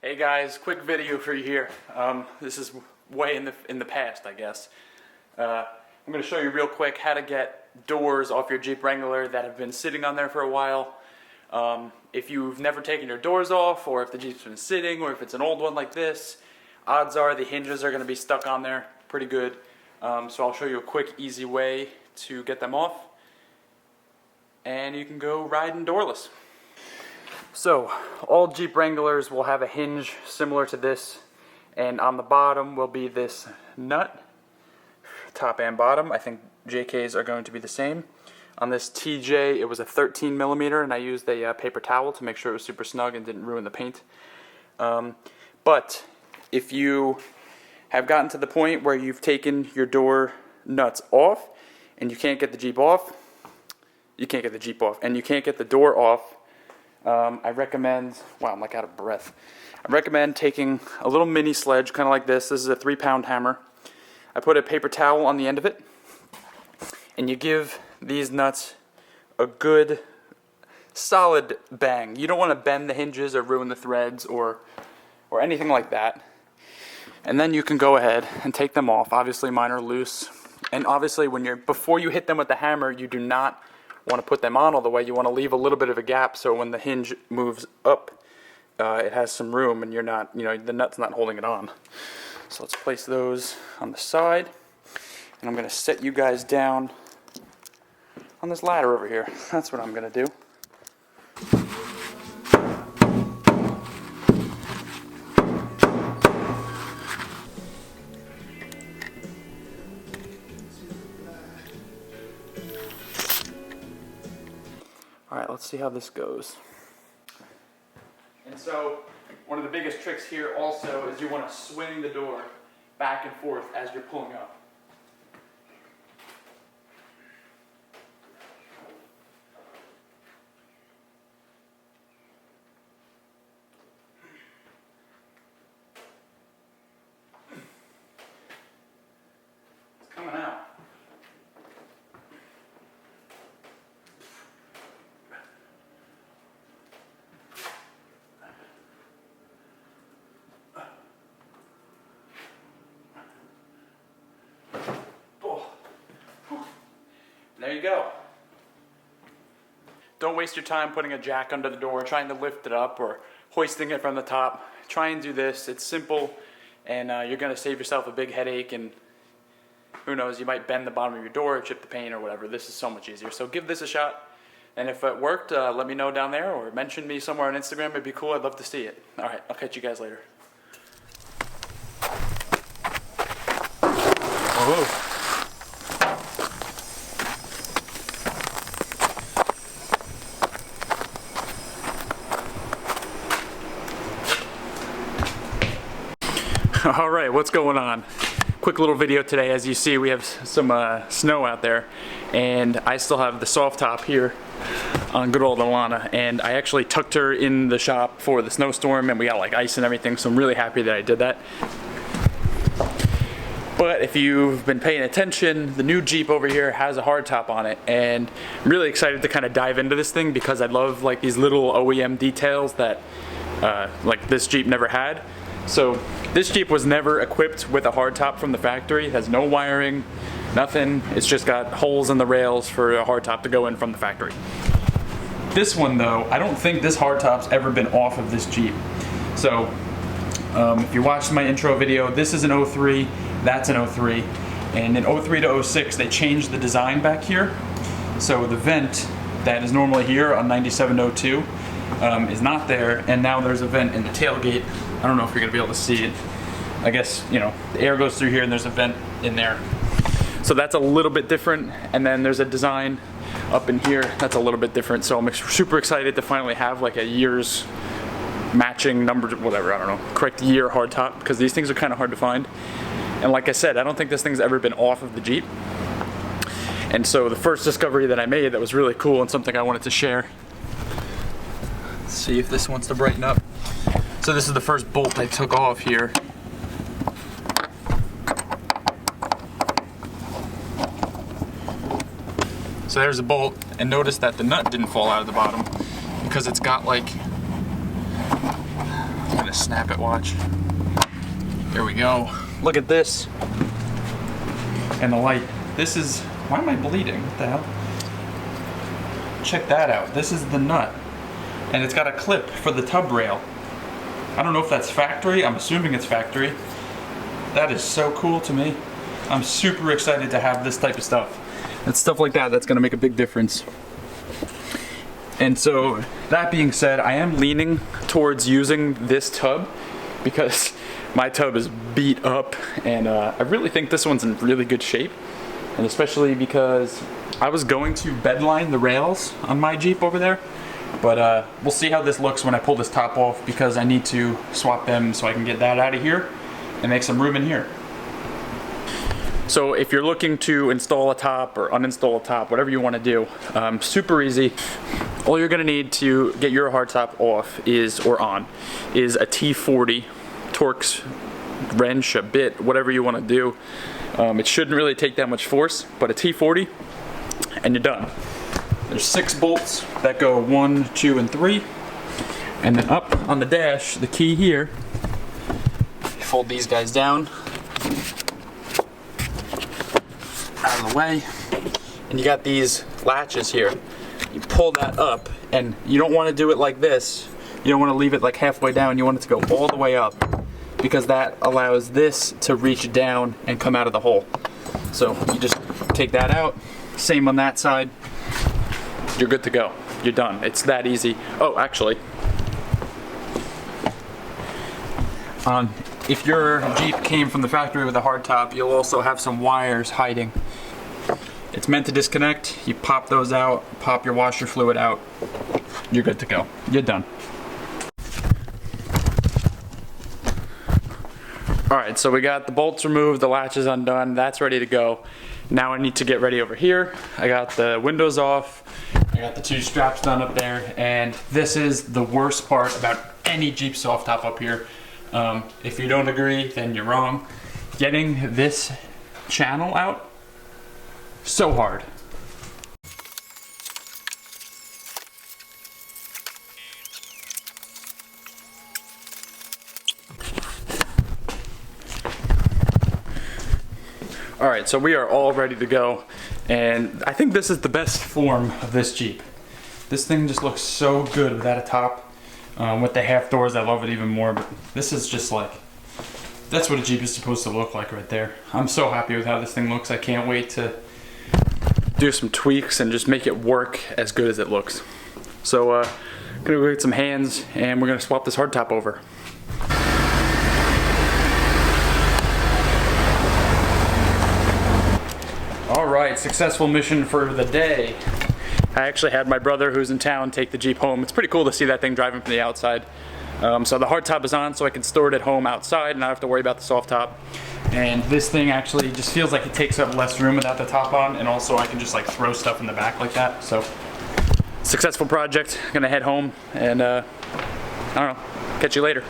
Hey guys, quick video for you here. This is way in the past, I guess. I'm going to show you real quick how to get doors off your Jeep Wrangler that have been sitting on there for a while. If you've never taken your doors off, or if the Jeep's been sitting, or if it's an old one like this, odds are the hinges are going to be stuck on there pretty good. So I'll show you a quick, easy way to get them off, and you can go riding doorless. So, all Jeep Wranglers will have a hinge similar to this, and on the bottom will be this nut, top and bottom. I think JK's are going to be the same. On this TJ, it was a 13 millimeter, and I used a paper towel to make sure it was super snug and didn't ruin the paint. But if you have gotten to the point where you've taken your door nuts off, and you can't get the Jeep off, and you can't get the door off, I recommend, wow, I'm like out of breath. I recommend taking a little mini sledge, kind of like this. This is a 3-pound hammer. I put a paper towel on the end of it, and you give these nuts a good, solid bang. You don't want to bend the hinges or ruin the threads or anything like that. And then you can go ahead and take them off. Obviously, mine are loose. And obviously, before you hit them with the hammer, you do not want to put them on all the way. You want to leave a little bit of a gap so when the hinge moves up, it has some room and you're not, the nut's not holding it on. So let's place those on the side, and I'm going to set you guys down on this ladder over here. That's what I'm going to do. Alright, let's see how this goes. And so, one of the biggest tricks here also is you want to swing the door back and forth as you're pulling up. It's coming out. There you go. Don't waste your time putting a jack under the door, trying to lift it up, or hoisting it from the top. Try and do this. It's simple, and you're going to save yourself a big headache, and who knows, you might bend the bottom of your door, chip the paint, or whatever. This is so much easier. So give this a shot, and if it worked, let me know down there, or mention me somewhere on Instagram. It'd be cool. I'd love to see it. All right, I'll catch you guys later. Whoa. All right, what's going on? Quick little video today. As you see, we have some snow out there, and I still have the soft top here on good old Alana, and I actually tucked her in the shop for the snowstorm, and we got like ice and everything, so I'm really happy that I did that. But if you've been paying attention, the new Jeep over here has a hardtop on it, and I'm really excited to kind of dive into this thing because I love like these little OEM details that like this Jeep never had. So this Jeep was never equipped with a hardtop from the factory. It has no wiring, nothing. It's just got holes in the rails for a hardtop to go in from the factory. This one though, I don't think this hardtop's ever been off of this Jeep. So if you watched my intro video, this is an 03, that's an 03. And in 03 to 06, they changed the design back here. So the vent that is normally here on 9702 is not there, and now there's a vent in the tailgate. I don't know if you're gonna be able to see it. I guess, the air goes through here and there's a vent in there. So that's a little bit different. And then there's a design up in here that's a little bit different. So I'm super excited to finally have like a year's matching number, whatever, I don't know, correct year hardtop, because these things are kind of hard to find. And like I said, I don't think this thing's ever been off of the Jeep. And so the first discovery that I made that was really cool and something I wanted to share. Let's see if this wants to brighten up. So this is the first bolt I took off here. So there's a bolt, and notice that the nut didn't fall out of the bottom because it's got like, I'm gonna snap it, watch. Here we go. Look at this. And the light. This is, why am I bleeding? What the hell? Check that out. This is the nut. And it's got a clip for the tub rail. I don't know if that's factory. I'm assuming it's factory. That is so cool to me. I'm super excited to have this type of stuff. It's stuff like that that's gonna make a big difference. And so, that being said, I am leaning towards using this tub because my tub is beat up, and I really think this one's in really good shape. And especially because I was going to bedline the rails on my Jeep over there, but we'll see how this looks when I pull this top off, because I need to swap them so I can get that out of here and make some room in here. So if you're looking to install a top or uninstall a top, whatever you want to do, super easy. All you're going to need to get your hardtop off is a T40 Torx wrench, a bit, whatever you want to do. It shouldn't really take that much force, but a T40 and you're done. There's 6 bolts that go 1, 2, and 3. And then up on the dash, the key here, you fold these guys down, out of the way, and you got these latches here. You pull that up, and you don't want to do it like this. You don't want to leave it like halfway down. You want it to go all the way up, because that allows this to reach down and come out of the hole. So you just take that out. Same on that side. You're good to go. You're done. It's that easy. Oh, actually, if your Jeep came from the factory with a hardtop, you'll also have some wires hiding. It's meant to disconnect. You pop those out, pop your washer fluid out. You're good to go. You're done. Alright, so we got the bolts removed, the latches undone, that's ready to go. Now I need to get ready over here. I got the windows off, I got the 2 straps done up there, and this is the worst part about any Jeep soft top up here. If you don't agree, then you're wrong. Getting this channel out, so hard. Alright, so we are all ready to go, and I think this is the best form of this Jeep. This thing just looks so good without a top. With the half doors, I love it even more, but this is just like, that's what a Jeep is supposed to look like right there. I'm so happy with how this thing looks. I can't wait to do some tweaks and just make it work as good as it looks. So I'm gonna go get some hands and we're gonna swap this hardtop over. Alright, successful mission for the day. I actually had my brother who's in town take the Jeep home. It's pretty cool to see that thing driving from the outside. So the hardtop is on so I can store it at home outside and not have to worry about the soft top. And this thing actually just feels like it takes up less room without the top on, and also I can just like throw stuff in the back like that. So successful project. Gonna head home and I don't know, catch you later.